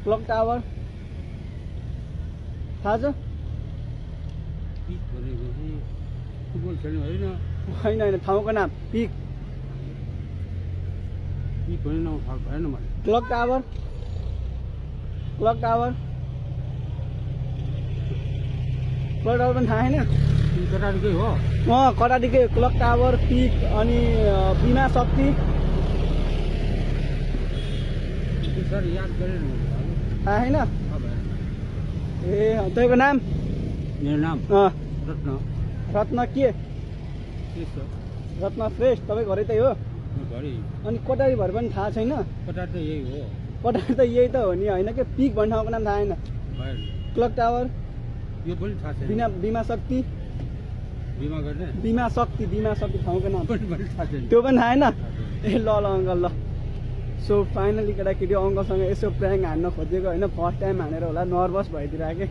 Clock tower थाहा छ? Pick भनेपछि फुटबल खेल्ने होइन। होइन होइन, ठाउँको नाम पिक। पिक भन्ने नाम थाहा भएन मलाई। Clock tower, clock tower, clock tower पनि थाहा छैन? कटारकै हो। कटाडीकै क्लक टावर, पिक अनि बिमा शक्ति। सर याद गरेन मैले। थाहा छैन? थाहा भएन। ए तपाईँको नाम? मेरो नाम रत्न। रत्न के? त्यस्तो रत्न श्रेष्ठ। तपाईँको घरै त्यही हो? घरि अनि कटारी भएर पनि थाहा छैन? कटार त यही हो। कटारी त यही त हो नि, होइन कि पिक भन्ने ठाउँको नाम थाहा छैन? भएन। क्लक टावर, यो पनि थाहा छैन। बिमा शक्ति, बिमा गर्ने बिमा शक्ति ठाउँको नाम पनि थाहा छैन। त्यो पनि थाहा छैन? ए ल ल अङ्कल ल। सो फाइनली केटाकेटी अङ्कलसँग यसो प्र्याङ्क हान्न खोजेको होइन, फर्स्ट टाइम हानेर होला नर्भस भइदिरहेको।